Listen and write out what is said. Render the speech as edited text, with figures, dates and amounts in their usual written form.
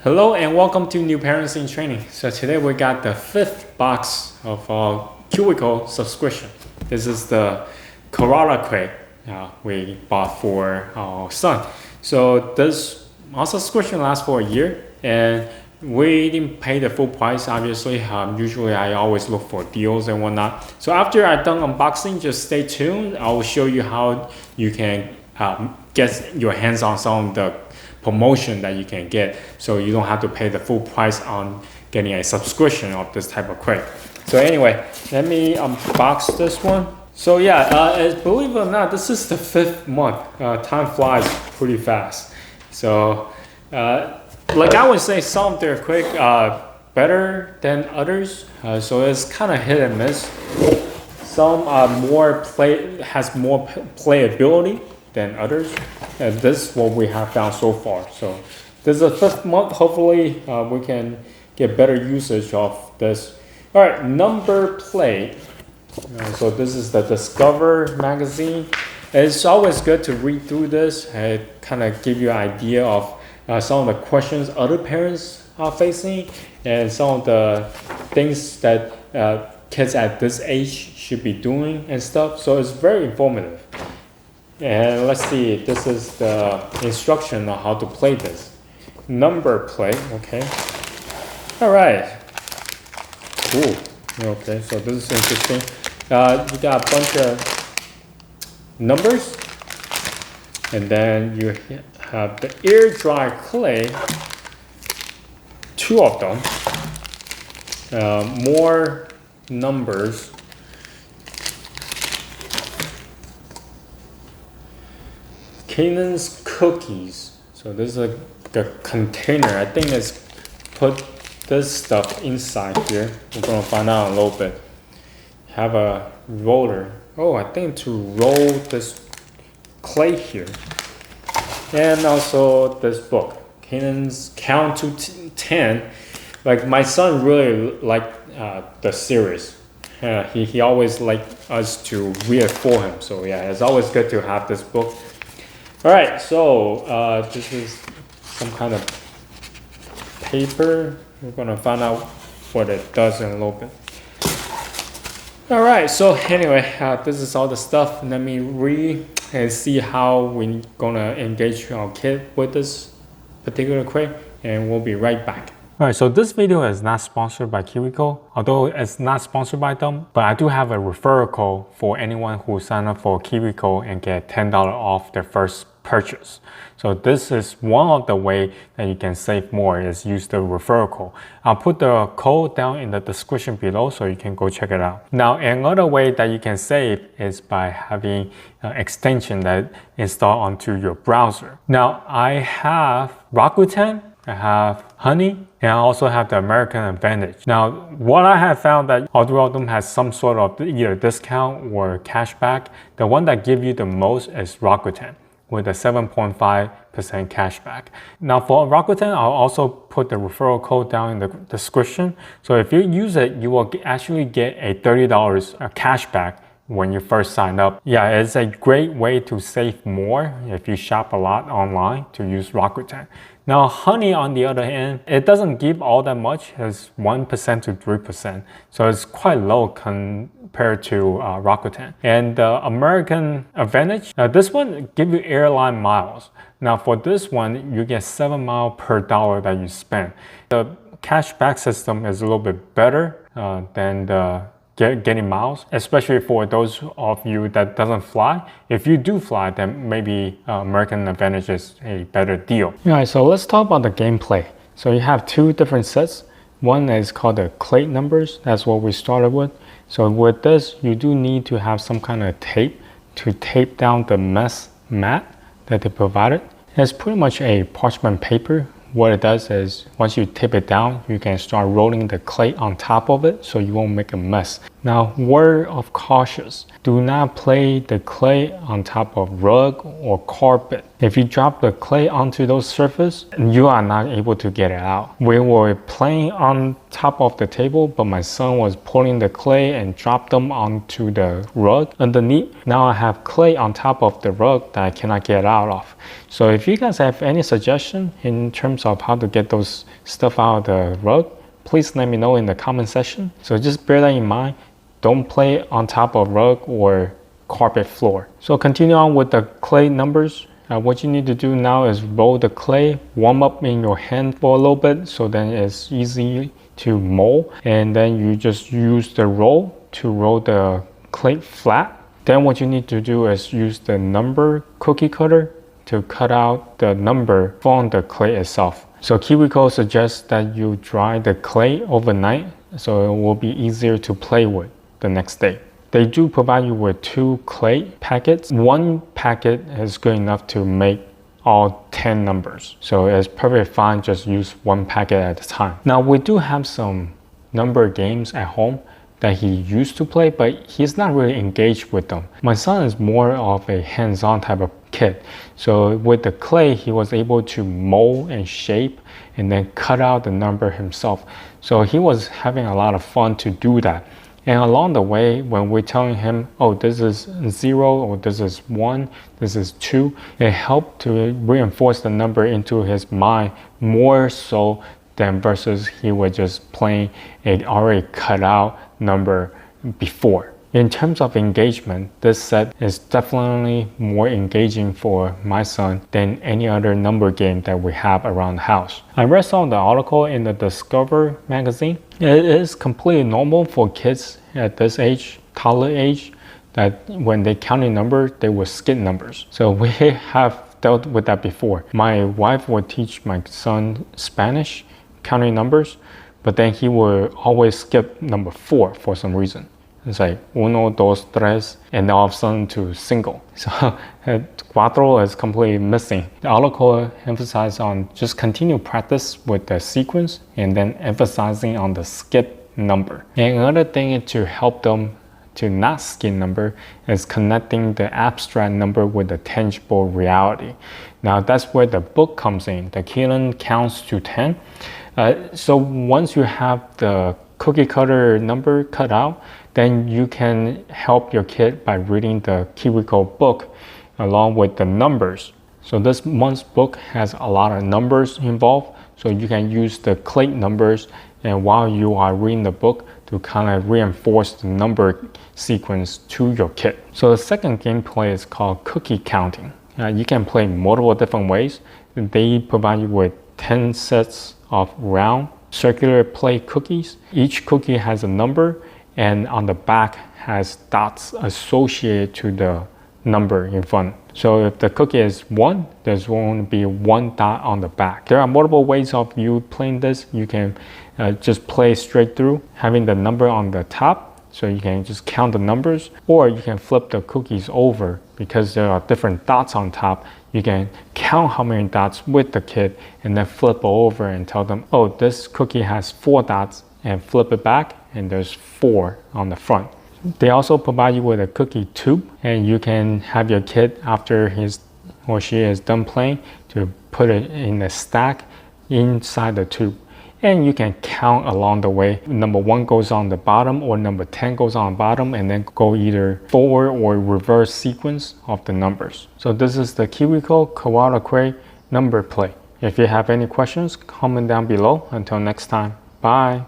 Hello and welcome to New Parents in Training. So today we got the fifth box of our KiwiCo subscription. This is the Koala crate we bought for our son. So this our subscription lasts for a year and we didn't pay the full price obviously. Usually I always look for deals and whatnot. So after I'm done unboxing, just stay tuned. I will show you how you can get your hands on some of the promotion that you can get, so you don't have to pay the full price on getting a subscription of this type of crate. So anyway, let me unbox this one. So yeah, believe it or not, this is the fifth month. Time flies pretty fast. So like I would say, some of their crate better than others. So it's kind of hit and miss. Some are has more playability than others, and this is what we have found so far. So this is the fifth month. Hopefully we can get better usage of this. All right, number plate. So this is the Discover magazine. It's always good to read through this and kind of give you an idea of some of the questions other parents are facing and some of the things that kids at this age should be doing and stuff. So it's very informative. And let's see, this is the instruction on how to play this. Number plate, okay. All right. Ooh, okay, so this is interesting. You got a bunch of numbers, and then you have the air dry clay, two of them, more numbers. Kanan's cookies. So this is the container. I think it's put this stuff inside here. We're gonna find out in a little bit. Have a roller. Oh, I think to roll this clay here. And also this book, Kanan's Count to 10. Like my son really liked the series. He always liked us to read it for him. So yeah, it's always good to have this book. All right, so this is some kind of paper. We're gonna find out what it does in a little bit. All right, so anyway, this is all the stuff. Let me read and see how we're gonna engage our kid with this particular crate, and we'll be right back. Alright, so this video is not sponsored by KiwiCo, although it's not sponsored by them, but I do have a referral code for anyone who sign up for KiwiCo and get $10 off their first purchase. So this is one of the way that you can save more, is use the referral code. I'll put the code down in the description below so you can go check it out. Now another way that you can save is by having an extension that install onto your browser. Now I have Rakuten, I have Honey, and I also have the American Advantage. Now, what I have found that all three of them has some sort of either discount or cashback. The one that gives you the most is Rakuten with a 7.5% cashback. Now for Rakuten, I'll also put the referral code down in the description. So if you use it, you will actually get a $30 cashback when you first sign up. Yeah, it's a great way to save more if you shop a lot online to use Rakuten. Now Honey, on the other hand, it doesn't give all that much. It's 1% to 3%. So it's quite low compared to Rakuten. And the American Advantage, this one gives you airline miles. Now for this one, you get 7 miles per dollar that you spend. The cashback system is a little bit better than the getting miles, especially for those of you that doesn't fly. If you do fly, then maybe American Advantage is a better deal. Alright, so let's talk about the gameplay. So you have two different sets. One is called the crate numbers. That's what we started with. So with this, you do need to have some kind of tape to tape down the mesh mat that they provided. It's pretty much a parchment paper. What it does is once you tape it down, you can start rolling the clay on top of it so you won't make a mess. Now, word of cautious, do not play the clay on top of rug or carpet. If you drop the clay onto those surfaces, you are not able to get it out. We were playing on top of the table, but my son was pulling the clay and dropped them onto the rug underneath. Now I have clay on top of the rug that I cannot get out of. So if you guys have any suggestion in terms of how to get those stuff out of the rug, please let me know in the comment section. So just bear that in mind. Don't play on top of rug or carpet floor. So continue on with the clay numbers. What you need to do now is roll the clay, warm up in your hand for a little bit so then it's easy to mold. And then you just use the roll to roll the clay flat. Then what you need to do is use the number cookie cutter to cut out the number from the clay itself. So KiwiCo suggests that you dry the clay overnight so it will be easier to play with the next day. They do provide you with 2 clay packets. 1 packet is good enough to make all 10 numbers. So it's perfectly fine, just use 1 packet at a time. Now we do have some number games at home that he used to play, but he's not really engaged with them. My son is more of a hands-on type of kid. So with the clay, he was able to mold and shape and then cut out the number himself. So he was having a lot of fun to do that. And along the way, when we're telling him, oh, this is 0, or this is 1, this is 2, it helped to reinforce the number into his mind more so than versus he was just playing an already cut out number before. In terms of engagement, this set is definitely more engaging for my son than any other number game that we have around the house. I read some of the article in the Discover magazine. It is completely normal for kids at this age, toddler age, that when they count a number, they will skip numbers. So we have dealt with that before. My wife would teach my son Spanish, counting numbers, but then he would always skip number 4 for some reason. It's like uno, dos, tres, and then all of a sudden to single. So cuatro is completely missing. The article emphasized on just continue practice with the sequence and then emphasizing on the skip number. And another thing to help them to not skip number is connecting the abstract number with the tangible reality. Now that's where the book comes in. The Kitten counts to 10. So once you have the cookie cutter number cut out, then you can help your kid by reading the KiwiCo book along with the numbers. So this month's book has a lot of numbers involved, so you can use the clay numbers and while you are reading the book to kind of reinforce the number sequence to your kid. So the second gameplay is called cookie counting. You can play multiple different ways. They provide you with 10 sets of round circular play cookies. Each cookie has a number and on the back has dots associated to the number in front. So if the cookie is 1, there's going to be 1 dot on the back. There are multiple ways of you playing this. You can just play straight through, having the number on the top, so you can just count the numbers, or you can flip the cookies over because there are different dots on top. You can count how many dots with the kid and then flip over and tell them, oh, this cookie has 4 dots, and flip it back and there's 4 on the front. They also provide you with a cookie tube, and you can have your kid, after his or she is done playing, to put it in a stack inside the tube. And you can count along the way. Number 1 goes on the bottom or number 10 goes on the bottom, and then go either forward or reverse sequence of the numbers. So this is the KiwiCo Koala Crate number play. If you have any questions, comment down below. Until next time, bye.